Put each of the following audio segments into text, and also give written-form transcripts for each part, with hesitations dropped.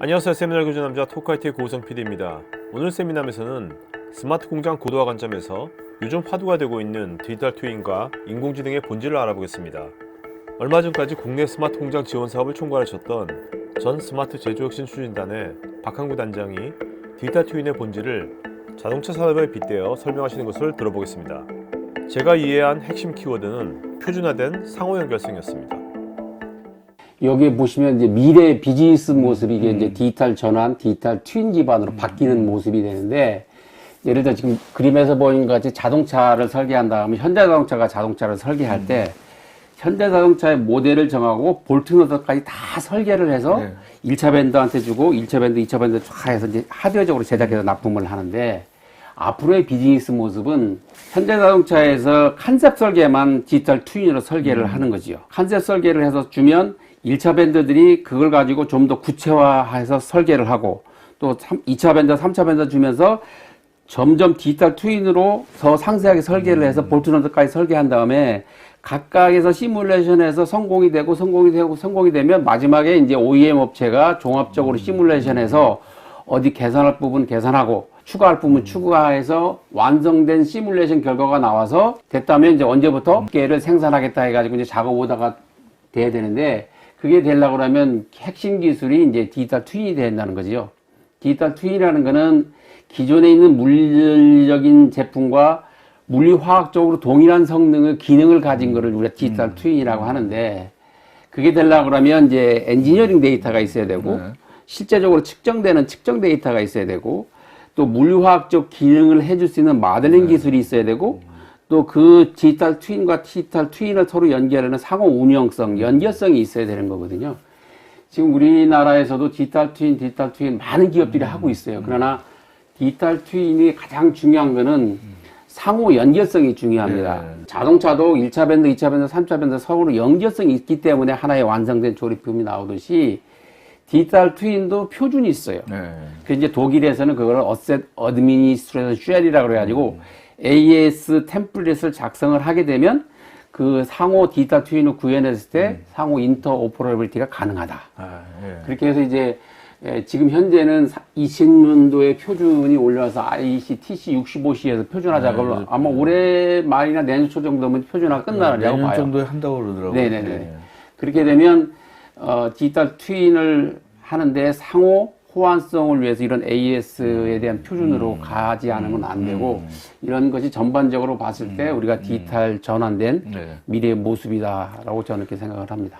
안녕하세요. 세미나 교주 남자 토크아이티의 고우성 PD입니다. 오늘 세미나에서는 스마트 공장 고도화 관점에서 요즘 화두가 되고 있는 디지털 트윈과 인공지능의 본질을 알아보겠습니다. 얼마 전까지 국내 스마트 공장 지원 사업을 총괄하셨던 전 스마트 제조혁신 추진단의 박항구 단장이 디지털 트윈의 본질을 자동차 산업에 빗대어 설명하시는 것을 들어보겠습니다. 제가 이해한 핵심 키워드는 표준화된 상호 연결성이었습니다. 여기 보시면 이제 미래 비즈니스 모습이 이제 디지털 전환, 디지털 트윈 기반으로 바뀌는 모습이 되는데, 예를 들어 지금 그림에서 보인 것 같이 자동차를 설계한 다음에 현대자동차가 자동차를 설계할 때 현대자동차의 모델을 정하고 볼트 너트까지 다 설계를 해서 1차 밴더한테 주고 1차 밴더, 2차 밴더 쫙 해서 이제 하드웨어적으로 제작해서 납품을 하는데, 앞으로의 비즈니스 모습은 현대자동차에서 컨셉 설계만 디지털 트윈으로 설계를 하는 거지요. 컨셉 설계를 해서 주면 1차 밴더들이 그걸 가지고 좀 더 구체화해서 설계를 하고, 또 2차 밴더, 3차 밴더 주면서 점점 디지털 트윈으로 더 상세하게 설계를 해서 볼트 너트까지 설계한 다음에 각각에서 시뮬레이션에서 성공이 되면 마지막에 이제 OEM 업체가 종합적으로 시뮬레이션해서 어디 개선할 부분 개선하고 추가할 부분 추가해서 완성된 시뮬레이션 결과가 나와서 됐다면 이제 언제부터 게를 생산하겠다 해가지고 이제 작업 오다가 돼야 되는데, 그게 되려고 그러면 핵심 기술이 이제 디지털 트윈이 된다는 거죠. 디지털 트윈이라는 거는 기존에 있는 물리적인 제품과 물리화학적으로 동일한 성능의 기능을 가진 거를 우리가 디지털 트윈이라고 하는데, 그게 되려고 그러면 이제 엔지니어링 데이터가 있어야 되고, 실제적으로 측정되는 측정 데이터가 있어야 되고, 또 물리화학적 기능을 해줄 수 있는 모델링 기술이 있어야 되고, 또 그 디지털 트윈과 디지털 트윈을 서로 연결하는 상호 운영성, 연결성이 있어야 되는 거거든요. 지금 우리나라에서도 디지털 트윈 많은 기업들이 하고 있어요. 그러나 디지털 트윈이 가장 중요한 거는 상호 연결성이 중요합니다. 자동차도 1차 밴더, 2차 밴더, 3차 밴더 서로 연결성이 있기 때문에 하나의 완성된 조립품이 나오듯이 디지털 트윈도 표준이 있어요. 그 이제 독일에서는 그걸 어셋 어드미니스트레이션 쉘이라고 그래가지고 AES 템플릿을 작성을 하게 되면 그 상호 디지털 트윈을 구현했을 때 상호 인터오퍼러빌리티가 가능하다. 그렇게 해서 이제 지금 현재는 20년도에 표준이 올라와서 IEC TC65C에서 표준화 작업을 아마 올해 말이나 내년 초 정도면 표준화가 끝나려고 봐요. 내년 정도에 한다고 그러더라고요. 네네네. 그렇게 되면 디지털 트윈을 하는데 상호 호환성을 위해서 이런 AES에 대한 표준으로 가지 않으면 안 되고, 이런 것이 전반적으로 봤을 때 우리가 디지털 전환된 미래의 모습이다라고 저는 이렇게 생각을 합니다.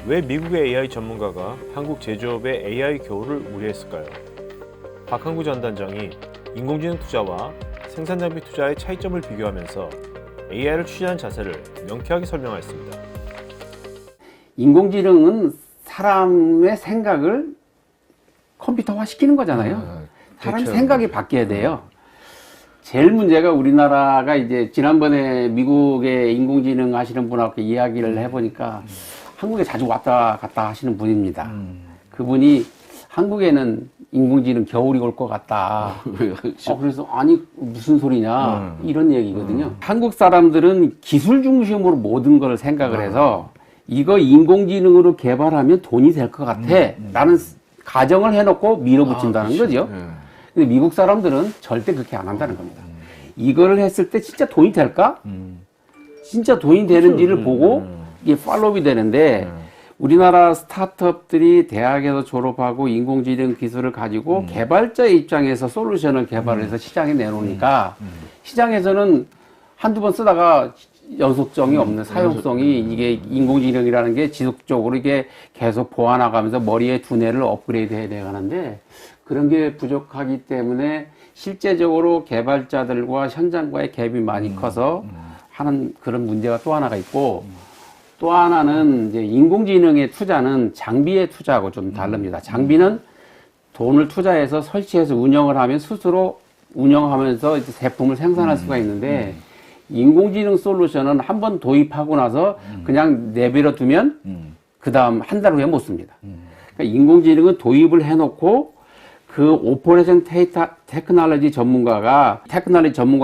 왜 미국의 AI 전문가가 한국 제조업의 AI 겨울을 우려했을까요? 박항구 전 단장이 인공지능 투자와 생산 장비 투자의 차이점을 비교하면서 AI를 추진한 자세를 명쾌하게 설명하였습니다. 인공지능은 사람의 생각을 컴퓨터화 시키는 거잖아요. 사람 생각이 바뀌어야 돼요. 제일 문제가 우리나라가 이제 지난번에 미국의 인공지능 하시는 분하고 이야기를 해보니까 한국에 자주 왔다 갔다 하시는 분입니다. 그분이 한국에는 인공지능 겨울이 올 것 같다. 그래서 아니 무슨 소리냐 이런 얘기거든요. 한국 사람들은 기술 중심으로 모든 걸 생각을 해서 이거 인공지능으로 개발하면 돈이 될 것 같아 라는 가정을 해놓고 밀어붙인다는 거죠. 근데 미국 사람들은 절대 그렇게 안 한다는 겁니다. 이거를 했을 때 진짜 돈이 될까? 진짜 돈이 되는지를 보고 이게 팔로우이 되는데, 우리나라 스타트업들이 대학에서 졸업하고 인공지능 기술을 가지고 개발자의 입장에서 솔루션을 개발해서 시장에 내놓으니까 시장에서는 한두 번 쓰다가 연속성이 없는 사용성이, 이게 인공지능이라는 게 지속적으로 이게 계속 보완해가면서 머리의 두뇌를 업그레이드 해야 되는데, 그런 게 부족하기 때문에 실제적으로 개발자들과 현장과의 갭이 많이 커서 하는 그런 문제가 또 하나가 있고, 또 하나는 이제 인공지능의 투자는 장비의 투자하고 좀 다릅니다. 장비는 돈을 투자해서 설치해서 운영을 하면 스스로 운영하면서 이제 제품을 생산할 수가 있는데, 인공지능 솔루션은 한번 도입하고 나서 그냥 내버려 두면 그 다음 한 달 후에 못 씁니다. 그러니까 인공지능은 도입을 해놓고 그 오퍼레이션 테크놀로지 전문가가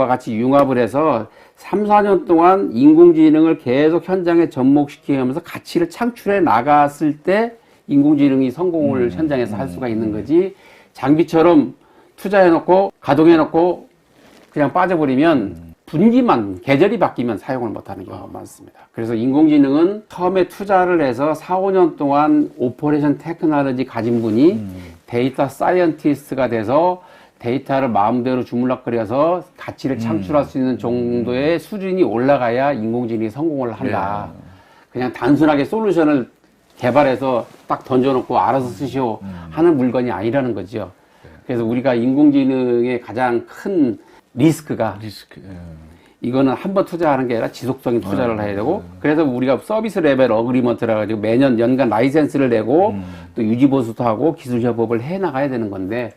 같이 융합을 해서 3, 4년 동안 인공지능을 계속 현장에 접목시키면서 가치를 창출해 나갔을 때 인공지능이 성공을 현장에서 할 수가 있는 거지, 장비처럼 투자해놓고 가동해놓고 그냥 빠져버리면 분기만 계절이 바뀌면 사용을 못하는 경우가 많습니다. 그래서 인공지능은 처음에 투자를 해서 4, 5년 동안 오퍼레이션 테크놀로지 가진 분이 데이터 사이언티스트가 돼서 데이터를 마음대로 주물럭거려서 가치를 창출할 수 있는 정도의 수준이 올라가야 인공지능이 성공을 한다. 그냥 단순하게 솔루션을 개발해서 딱 던져놓고 알아서 쓰시오 하는 물건이 아니라는 거죠. 그래서 우리가 인공지능의 가장 큰 리스크가 이거는 한 번 투자하는 게 아니라 지속적인 투자를 해야 되고, 그래서 우리가 서비스 레벨 어그리먼트라 가지고 매년 연간 라이센스를 내고 또 유지보수도 하고 기술협업을 해 나가야 되는 건데,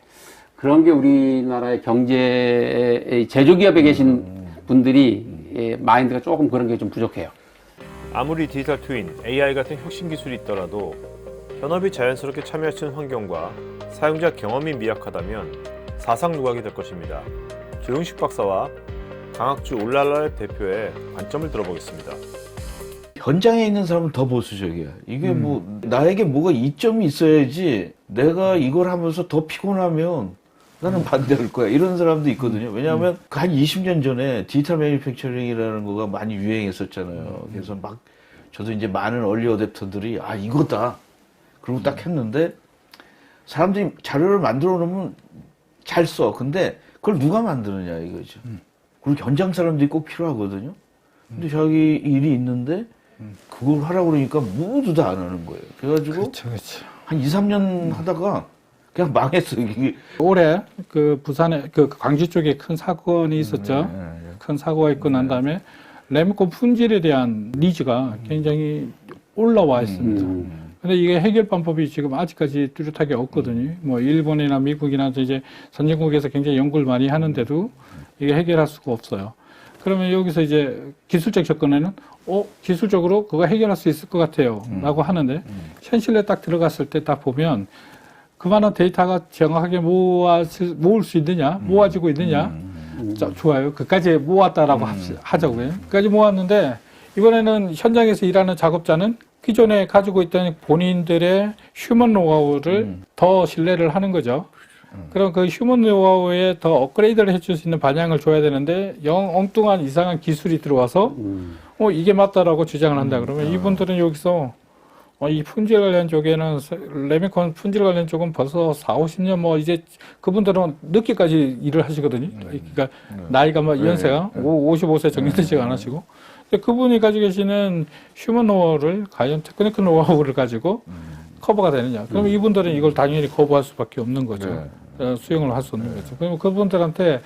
그런 게 우리나라의 경제 제조기업에 계신 분들이 마인드가 조금 그런 게 좀 부족해요. 아무리 디지털 트윈, AI 같은 혁신 기술이 있더라도 현업이 자연스럽게 참여할 수 있는 환경과 사용자 경험이 미약하다면 사상 누각이 될 것입니다. 조용식 박사와 강학주 올랄라랩 대표의 관점을 들어보겠습니다. 현장에 있는 사람은 더 보수적이야. 이게 뭐 나에게 뭐가 이점이 있어야지 내가 이걸 하면서 더 피곤하면 나는 반대할 거야. 이런 사람도 있거든요. 왜냐하면 한 20년 전에 디지털 매니팩처링이라는 거가 많이 유행했었잖아요. 그래서 막 저도 이제 많은 얼리 어댑터들이 아 이거다. 그리고 딱 했는데 사람들이 자료를 만들어 놓으면 잘 써. 근데 그걸 누가 만드느냐 이거죠. 그리고 현장 사람들이 꼭 필요하거든요. 근데 자기 일이 있는데 그걸 하라고 그러니까 모두 다 안 하는 거예요. 그래가지고 그렇죠. 한 2, 3년 하다가 그냥 망했어요. 이게. 올해 그 부산에 그 광주 쪽에 큰 사건이 있었죠. 큰 사고가 있고 난 다음에 레몬콘 품질에 대한 니즈가 굉장히 올라와 있습니다. 근데 이게 해결 방법이 지금 아직까지 뚜렷하게 없거든요. 뭐 일본이나 미국이나 이제 선진국에서 굉장히 연구를 많이 하는데도 이게 해결할 수가 없어요. 그러면 여기서 이제 기술적 접근에는 기술적으로 그거 해결할 수 있을 것 같아요 라고 하는데 현실에 딱 들어갔을 때 딱 보면 그만한 데이터가 정확하게 모을 수 있느냐, 모아지고 있느냐. 자, 좋아요. 그까지 모았다라고 하자고요. 그까지 모았는데 이번에는 현장에서 일하는 작업자는 기존에 가지고 있던 본인들의 휴먼 노하우를 더 신뢰를 하는 거죠. 그럼 그 휴먼 노하우에 더 업그레이드를 해줄 수 있는 방향을 줘야 되는데 엉뚱한 이상한 기술이 들어와서 이게 맞다라고 주장을 한다. 그러면 이분들은 여기서 이 품질 관련 쪽에는 레미콘 품질 관련 쪽은 벌써 4, 50년 뭐 이제 그분들은 늦게까지 일을 하시거든요. 그러니까 나이가 뭐 연세가 55세 정리되지가 않으시고. 근데 그분이 가지고 계시는 휴먼 노하우를 과연 테크니컬 노하우를 가지고 커버가 되느냐. 그럼 이분들은 이걸 당연히 커버할 수밖에 없는 거죠. 수용을 할 수 없는 거죠. 그러면 그분들한테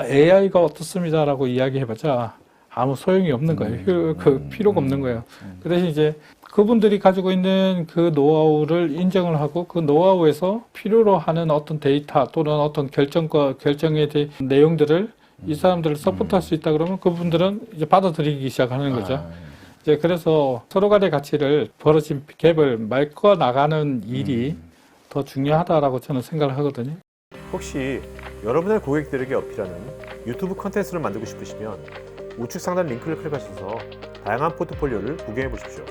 AI가 어떻습니다라고 이야기해봤자 아무 소용이 없는 거예요. 그 필요가 없는 거예요. 그 대신 이제 그분들이 가지고 있는 그 노하우를 인정을 하고 그 노하우에서 필요로 하는 어떤 데이터 또는 어떤 결정에 대한 내용들을 이 사람들을 서포트할 수 있다 그러면 그분들은 이제 받아들이기 시작하는 거죠. 이제 그래서 서로 간의 가치를 벌어진 갭을 메꿔 나가는 일이 더 중요하다라고 저는 생각을 하거든요. 혹시 여러분의 고객들에게 어필하는 유튜브 컨텐츠를 만들고 싶으시면 우측 상단 링크를 클릭하셔서 다양한 포트폴리오를 구경해 보십시오.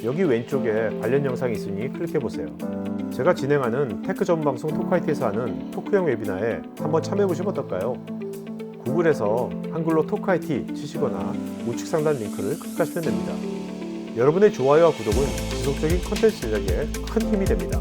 여기 왼쪽에 관련 영상이 있으니 클릭해 보세요. 제가 진행하는 테크 전문 방송 토크IT에서 하는 토크형 웨비나에 한번 참여해 보시면 어떨까요? 구글에서 한글로 토크IT 치시거나 우측 상단 링크를 클릭하시면 됩니다. 여러분의 좋아요와 구독은 지속적인 컨텐츠 제작에 큰 힘이 됩니다.